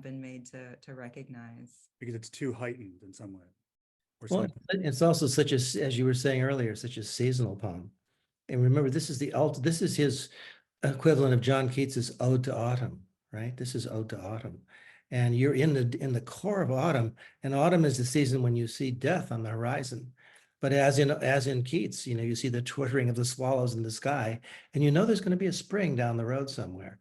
been made to recognize, because it's too heightened in some way. Well, it's also as you were saying earlier, such a seasonal poem. And remember, this is his equivalent of John Keats's Ode to Autumn, right? This is Ode to Autumn. And you're in the core of autumn, and autumn is the season when you see death on the horizon. But as in Keats, you see the twittering of the swallows in the sky, and there's going to be a spring down the road somewhere.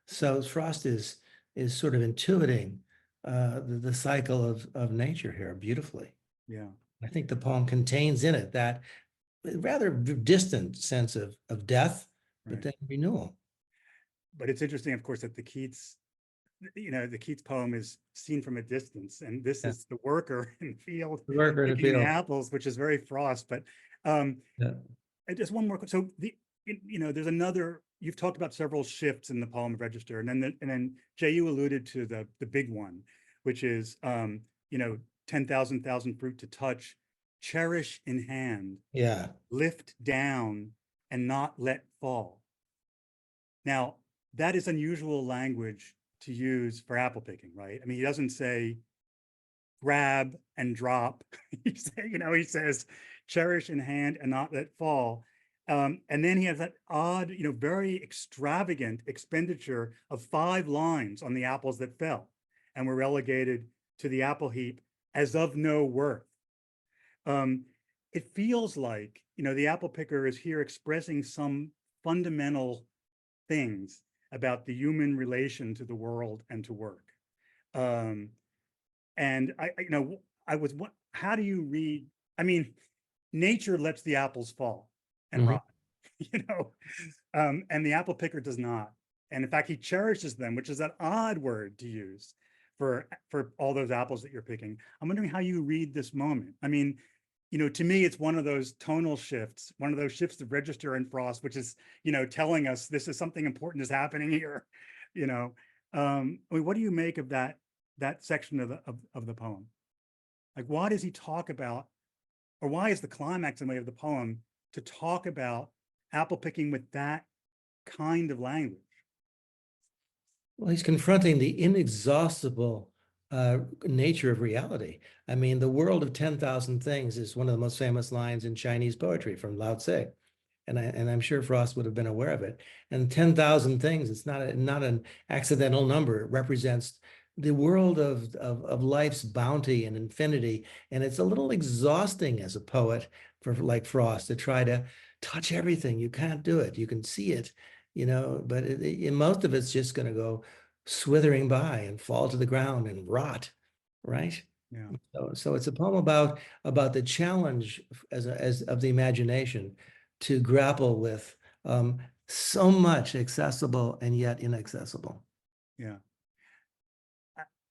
So Frost is sort of intuiting the cycle of nature here beautifully. Yeah. I think the poem contains in it that rather distant sense of death, but then renewal. But it's interesting, of course, that the Keats poem is seen from a distance, and this is the worker in the field picking the apples, which is very Frost. But just one more. So there's another. You've talked about several shifts in the poem register, and then Jay, you alluded to the big one, which is 10,000 fruit to touch, cherish in hand, lift down, and not let fall. Now, that is unusual language to use for apple picking, right? I mean, he doesn't say grab and drop. He says cherish in hand and not let fall. And then he has that odd, very extravagant expenditure of 5 lines on the apples that fell and were relegated to the apple heap as of no worth. It feels like, the apple picker is here expressing some fundamental things about the human relation to the world and to work. And how do you read? I mean, nature lets the apples fall and rot, and the apple picker does not. And in fact, he cherishes them, which is an odd word to use for all those apples that you're picking. I'm wondering how you read this moment. I mean, to me, it's one of those tonal shifts, one of those shifts of register in Frost, which is, telling us this is something important is happening here. I mean, what do you make of that section of the poem? Like, why does he talk about, or why is the climax in a way of the poem to talk about apple picking with that kind of language? Well, he's confronting the inexhaustible nature of reality. I mean, the world of 10,000 things is one of the most famous lines in Chinese poetry from Lao Tse. And I'm sure Frost would have been aware of it. And 10,000 things, it's not an accidental number. It represents the world of life's bounty and infinity. And it's a little exhausting as a poet for like Frost to try to touch everything. You can't do it. You can see it, but most of it's just going to go swithering by and fall to the ground and rot, right? Yeah. So it's a poem about the challenge as of the imagination to grapple with so much accessible and yet inaccessible. Yeah.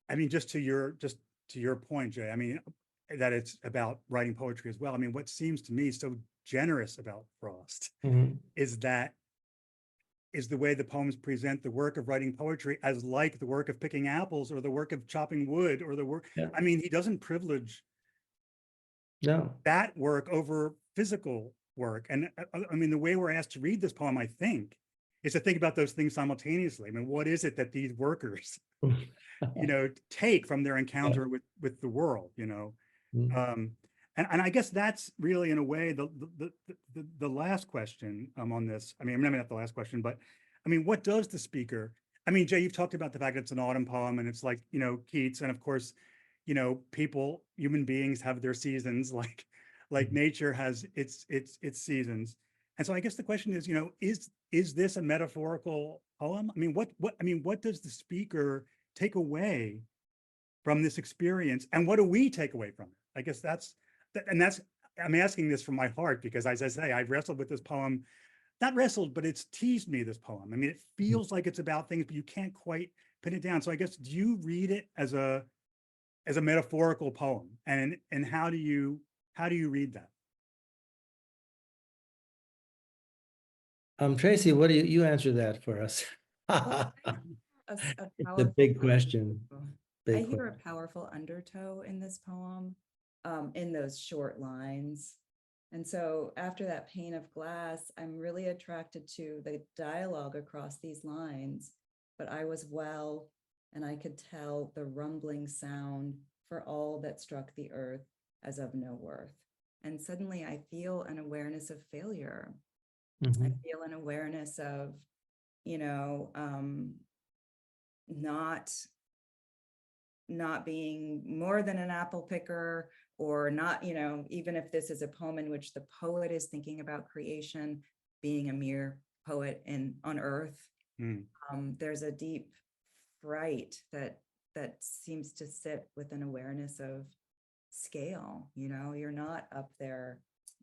I mean, just to your point, Jay, I mean, that it's about writing poetry as well. I mean, what seems to me so generous about Frost is the way the poems present the work of writing poetry as like the work of picking apples or the work of chopping wood or the work. Yeah. I mean, he doesn't privilege that work over physical work. And I mean, the way we're asked to read this poem, I think, is to think about those things simultaneously. I mean, what is it that these workers, take from their encounter with the world, and I guess that's really, in a way, the last question on this. I mean, maybe not the last question, but I mean, what does the speaker? I mean, Jay, you've talked about the fact that it's an autumn poem, and it's like Keats, and of course, human beings have their seasons, like nature has its seasons. And so I guess the question is, is this a metaphorical poem? I mean, what does the speaker take away from this experience, and what do we take away from it? I guess I'm asking this from my heart because, as I say, I've wrestled with this poem, not wrestled, but it's teased me, this poem. I mean, it feels like it's about things, but you can't quite pin it down. So I guess, do you read it as a metaphorical poem, and how do you read that? Tracy, what do you answer that for us? It's a big question. I hear a powerful undertow in this poem, in those short lines. And so after that pane of glass, I'm really attracted to the dialogue across these lines. But I was well, and I could tell the rumbling sound for all that struck the earth as of no worth. And suddenly I feel an awareness of failure. I feel an awareness of, not being more than an apple picker, or not, even if this is a poem in which the poet is thinking about creation, being a mere poet on earth. There's a deep fright that seems to sit with an awareness of scale. You're not up there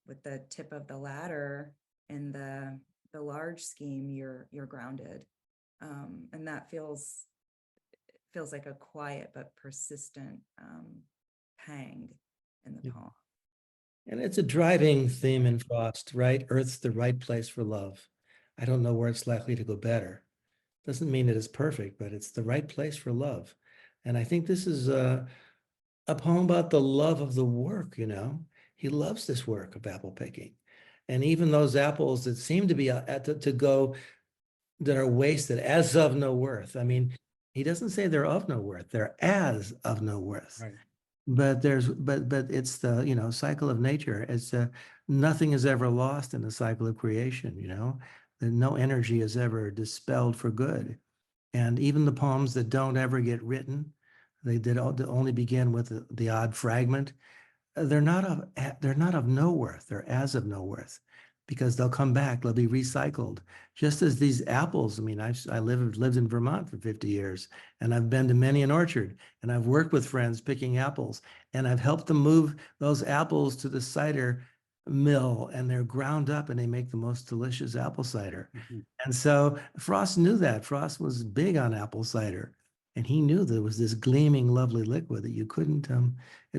with the tip of the ladder in the large scheme. You're grounded, and that feels like a quiet but persistent pang in the poem. And it's a driving theme in Frost, right? Earth's the right place for love. I don't know where it's likely to go better. Doesn't mean that it's perfect, but it's the right place for love. And I think this is a poem about the love of the work, He loves this work of apple picking. And even those apples that seem to be to go, that are wasted, as of no worth. I mean, he doesn't say they're of no worth, they're as of no worth. Right. But it's the, cycle of nature. It's nothing is ever lost in the cycle of creation, that no energy is ever dispelled for good. And even the poems that don't ever get written, they only begin with the odd fragment. They're not of no worth. They're as of no worth, because they'll come back. They'll be recycled. Just as these apples. I mean, I lived in Vermont for 50 years, and I've been to many an orchard, and I've worked with friends picking apples, and I've helped them move those apples to the cider mill, and they're ground up, and they make the most delicious apple cider. And so Frost knew that. Frost was big on apple cider. And he knew there was this gleaming, lovely liquid that you couldn't,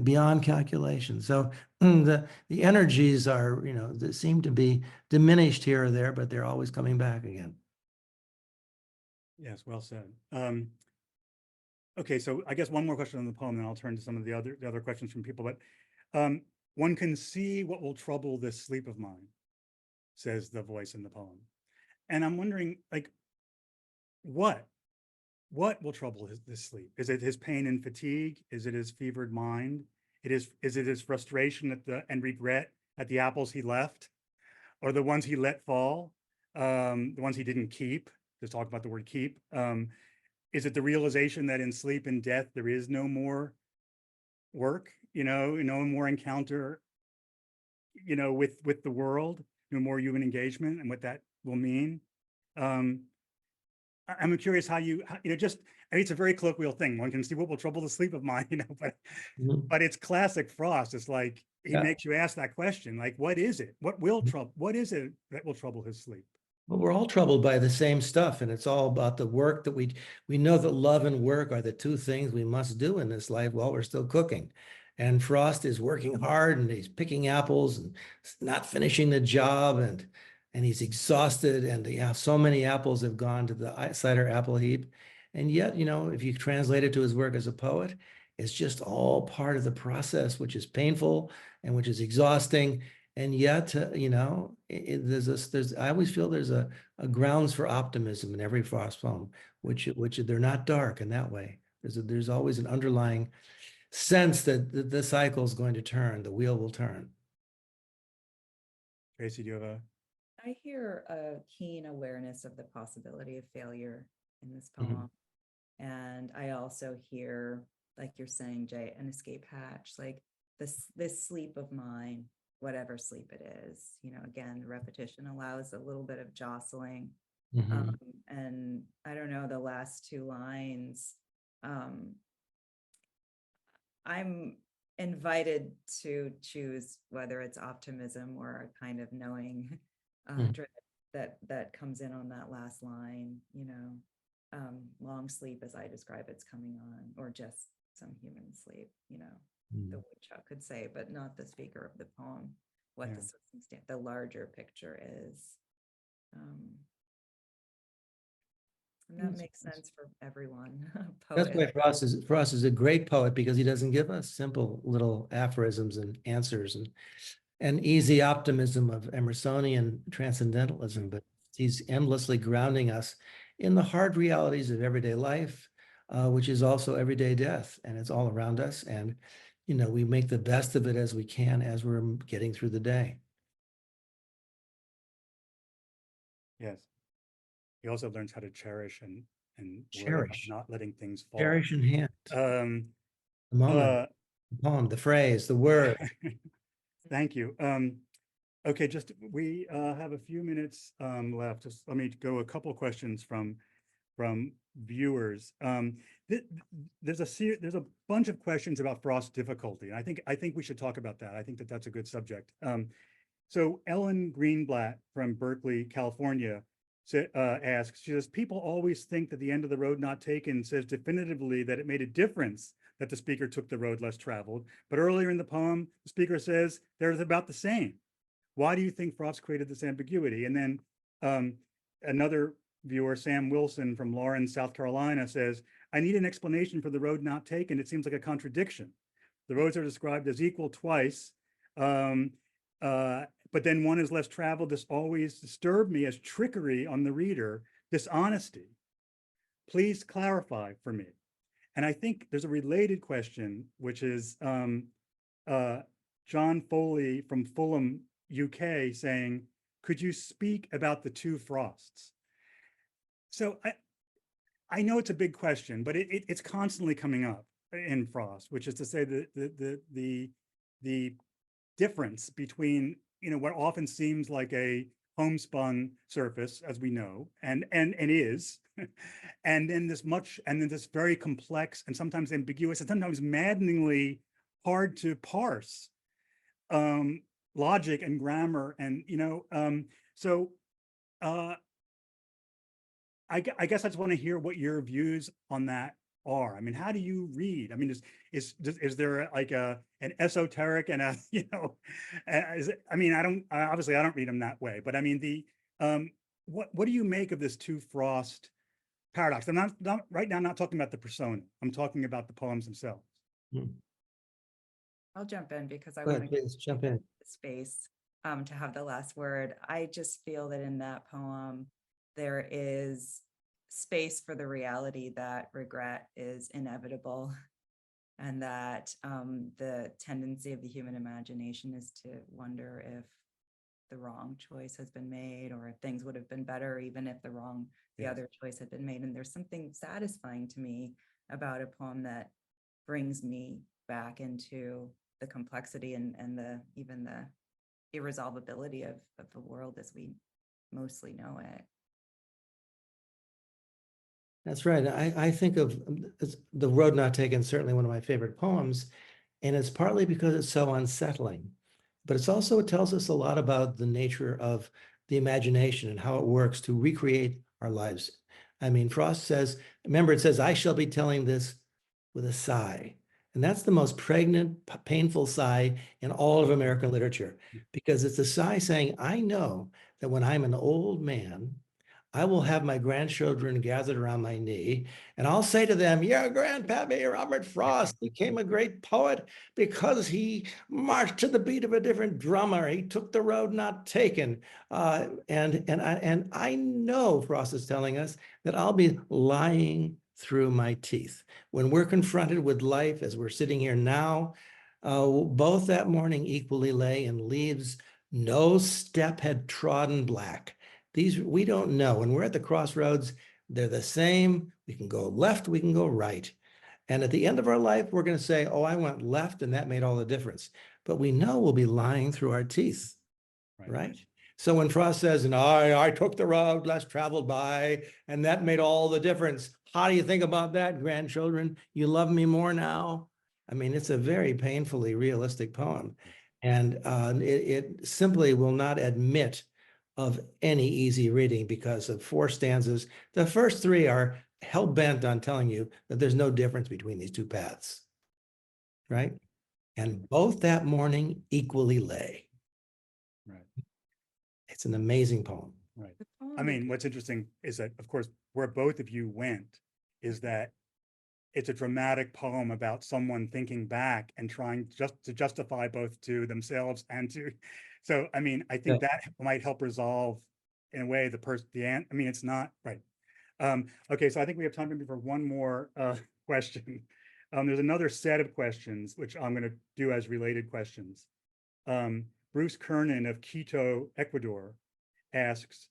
beyond calculation. So the energies are, they seem to be diminished here or there, but they're always coming back again. Yes, well said. Okay, so I guess one more question on the poem, then I'll turn to some of the other questions from people. But one can see what will trouble this sleep of mine, says the voice in the poem. And I'm wondering, like, what will trouble this sleep? Is it his pain and fatigue? Is it his fevered mind? Is it his frustration and regret at the apples he left, or the ones he let fall, the ones he didn't keep? Just talk about the word keep. Is it the realization that in sleep and death there is no more work, no more encounter, with the world, no more human engagement, and what that will mean? I'm curious how just, I mean, it's a very colloquial thing. One can see what will trouble the sleep of mine, but it's classic Frost. It's like he Yeah. makes you ask that question, like, what is it? What is it that will trouble his sleep? But we're all troubled by the same stuff, and it's all about the work that we know that love and work are the two things we must do in this life while we're still cooking. And Frost is working hard, and he's picking apples and not finishing the job, and he's exhausted, and so many apples have gone to the cider apple heap. And yet, if you translate it to his work as a poet, it's just all part of the process, which is painful and which is exhausting. And yet, there's I always feel there's a grounds for optimism in every Frost poem, which they're not dark in that way. There's always an underlying sense that the cycle is going to turn, the wheel will turn. Tracy, do you have I hear a keen awareness of the possibility of failure in this Mhm. poem. And I also hear, like you're saying, Jay, an escape hatch, like this sleep of mine, whatever sleep it is, again, repetition allows a little bit of jostling. Mhm. And I don't know, the last two lines, I'm invited to choose whether it's optimism or a kind of knowing Mhm. dread that comes in on that last line, long sleep as I describe it's coming on, or just some human sleep, the woodchuck could say, but not the speaker of the poem, what the circumstance, the larger picture is. And that makes sense for everyone. That's why Poet. Frost is a great poet, because he doesn't give us simple little aphorisms and answers and easy optimism of Emersonian transcendentalism, but he's endlessly grounding us in the hard realities of everyday life, which is also everyday death, and it's all around us. And we make the best of it as we can as we're getting through the day. Yes. He also learns how to cherish and worry about Cherish, not letting things fall. cherish in hand, Um, the moment, the poem, the phrase, the word. Thank you. Okay, we have a few minutes left. Just let me go a couple of questions from viewers. There's a bunch of questions about Frost difficulty, and I think we should talk about that. I think that's a good subject. So Ellen Greenblatt from Berkeley, California, asks, she says, people always think that the end of the road not taken says definitively that it made a difference that the speaker took the road less traveled. But earlier in the poem, the speaker says they're about the same. Why do you think Frost created this ambiguity? And then another viewer, Sam Wilson from Lawrence, South Carolina, says, I need an explanation for the road not taken. It seems like a contradiction. The roads are described as equal twice, but then one is less traveled. This always disturbed me as trickery on the reader, dishonesty. Please clarify for me. And I think there's a related question, which is John Foley from Fulham, UK, saying, could you speak about the two Frosts? So I know it's a big question, but it's constantly coming up in Frost, which is to say the difference between what often seems like a homespun surface, as we know, and is, and then this very complex and sometimes ambiguous and sometimes maddeningly hard to parse logic and grammar, and so I guess I just want to hear what your views on that are. I mean, how do you read? I mean, is there like an esoteric and a, I mean, obviously I don't read them that way, but I mean, what do you make of this two Frost paradox? I'm not right now, I'm not talking about the persona. I'm talking about the poems themselves. I'll jump in because I Go want ahead, to please jump in. space to have the last word. I just feel that in that poem, there is space for the reality that regret is inevitable, and that the tendency of the human imagination is to wonder if the wrong choice has been made, or if things would have been better even if the other choice had been made. And there's something satisfying to me about a poem that brings me back into the complexity and even the irresolvability of the world as we mostly know it. That's right. I think of The Road Not Taken, certainly one of my favorite poems, and it's partly because it's so unsettling, but it tells us a lot about the nature of the imagination and how it works to recreate our lives. I mean, Frost says, remember, it says, I shall be telling this with a sigh. And that's the most pregnant, painful sigh in all of American literature, because it's a sigh saying, I know that when I'm an old man, I will have my grandchildren gathered around my knee, and I'll say to them, your grandpappy, Robert Frost, became a great poet because he marched to the beat of a different drummer. He took the road not taken. And I know, Frost is telling us, that I'll be lying through my teeth. When we're confronted with life, as we're sitting here now, both that morning equally lay in leaves no step had trodden black. These, we don't know. When we're at the crossroads, they're the same. We can go left, we can go right. And at the end of our life, we're going to say, oh, I went left and that made all the difference. But we know we'll be lying through our teeth, right? So when Frost says, and I took the road less traveled by, and that made all the difference. How do you think about that, grandchildren? You love me more now? I mean, it's a very painfully realistic poem. And it simply will not admit of any easy reading because of 4 stanzas. The first 3 are hell-bent on telling you that there's no difference between these 2 paths, right? And both that morning equally lay. Right. It's an amazing poem. Right. I mean, what's interesting is that, of course, where both of you went is that it's a dramatic poem about someone thinking back and trying just to justify both to themselves and to, so, I mean, I think that might help resolve in a way I mean, it's not right. Okay, so I think we have time maybe for one more question. There's another set of questions, which I'm going to do as related questions. Bruce Kernan of Quito, Ecuador asks,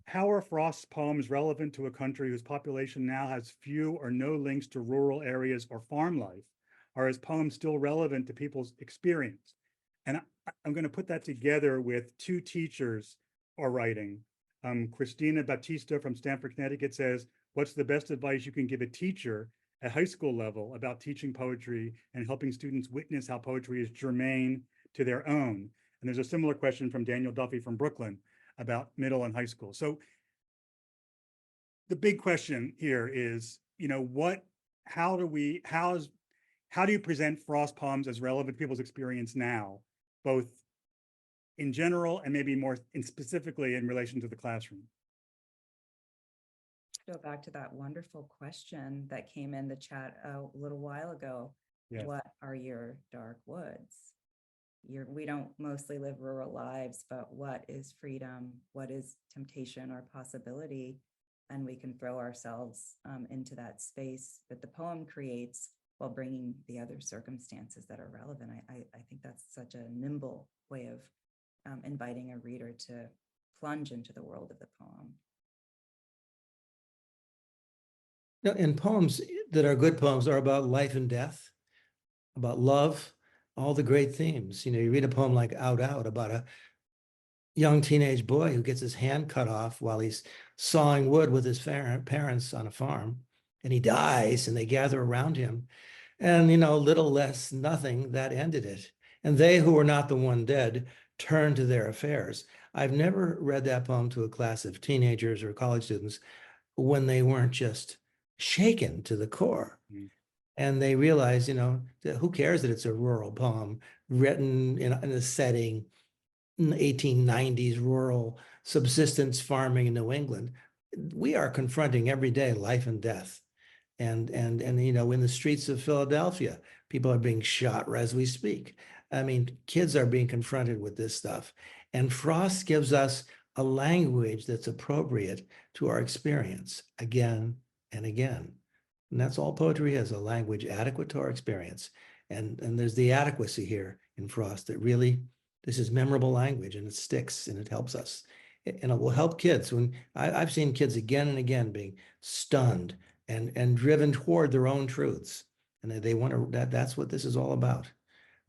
how are Frost's poems relevant to a country whose population now has few or no links to rural areas or farm life? Are his poems still relevant to people's experience? And I'm going to put that together with 2 teachers are writing. Christina Batista from Stamford, Connecticut says, what's the best advice you can give a teacher at high school level about teaching poetry and helping students witness how poetry is germane to their own? And there's a similar question from Daniel Duffy from Brooklyn about middle and high school. So the big question here is, how do you present Frost poems as relevant to people's experience now, both in general and maybe more specifically in relation to the classroom? Go back to that wonderful question that came in the chat a little while ago. Yes. What are your dark woods? We don't mostly live rural lives, but what is freedom? What is temptation or possibility? And we can throw ourselves into that space that the poem creates while bringing the other circumstances that are relevant. I think that's such a nimble way of inviting a reader to plunge into the world of the poem. And poems that are good poems are about life and death, about love, all the great themes. You read a poem like Out Out about a young teenage boy who gets his hand cut off while he's sawing wood with his parents on a farm, and he dies, and they gather around him. And, little less nothing, that ended it. And they who were not the one dead turned to their affairs. I've never read that poem to a class of teenagers or college students when they weren't just shaken to the core. Mm. And they realize, that who cares that it's a rural poem written in a setting in the 1890s, rural subsistence farming in New England. We are confronting every day life and death. And in the streets of Philadelphia, people are being shot as we speak. I mean, kids are being confronted with this stuff. And Frost gives us a language that's appropriate to our experience again and again. And that's all poetry is, a language adequate to our experience. And there's the adequacy here in Frost that really, this is memorable language and it sticks and it helps us. And it will help kids. When I've seen kids again and again being stunned and driven toward their own truths. And they want to, that's what this is all about.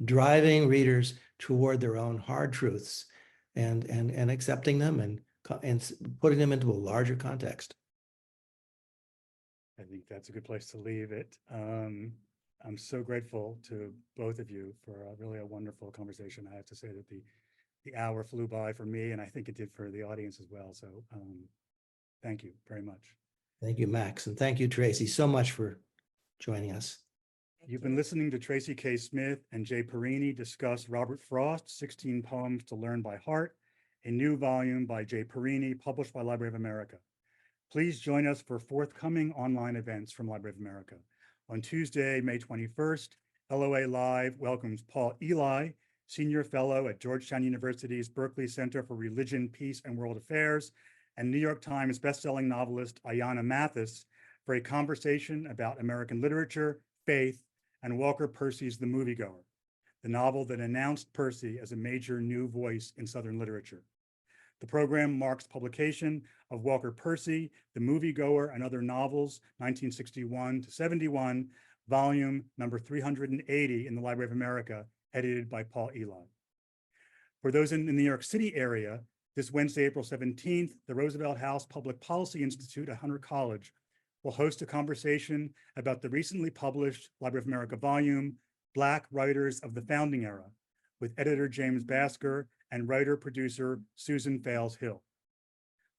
Driving readers toward their own hard truths and accepting them and putting them into a larger context. I think that's a good place to leave it. I'm so grateful to both of you for really a wonderful conversation. I have to say that the hour flew by for me, and I think it did for the audience as well. So thank you very much. Thank you, Max. And thank you, Tracy, so much for joining us. You've been listening to Tracy K. Smith and Jay Parini discuss Robert Frost's 16 Poems to Learn by Heart, a new volume by Jay Parini, published by Library of America. Please join us for forthcoming online events from Library of America. On Tuesday, May 21st, LOA Live welcomes Paul Eli, Senior Fellow at Georgetown University's Berkeley Center for Religion, Peace, and World Affairs, and New York Times bestselling novelist Ayanna Mathis for a conversation about American literature, faith, and Walker Percy's The Moviegoer, the novel that announced Percy as a major new voice in Southern literature. The program marks publication of Walker Percy, The Moviegoer, and Other Novels, 1961 to 71, volume number 380 in the Library of America, edited by Paul Eli. For those in the New York City area, this Wednesday, April 17th, the Roosevelt House Public Policy Institute at Hunter College will host a conversation about the recently published Library of America volume, Black Writers of the Founding Era, with editor James Basker and writer-producer Susan Fales-Hill.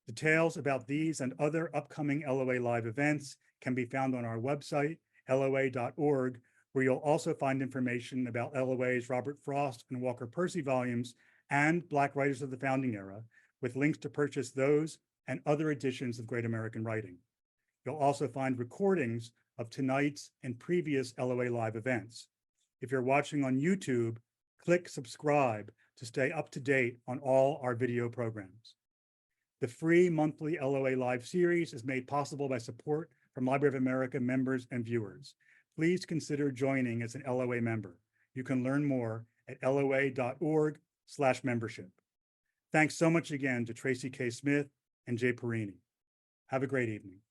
Details about these and other upcoming LOA Live events can be found on our website, loa.org, where you'll also find information about LOA's Robert Frost and Walker Percy volumes and Black Writers of the Founding Era, with links to purchase those and other editions of Great American Writing. You'll also find recordings of tonight's and previous LOA Live events. If you're watching on YouTube, click subscribe to stay up to date on all our video programs. The free monthly LOA Live series is made possible by support from Library of America members and viewers. Please consider joining as an LOA member. You can learn more at loa.org/membership. Thanks so much again to Tracy K. Smith and Jay Parini. Have a great evening.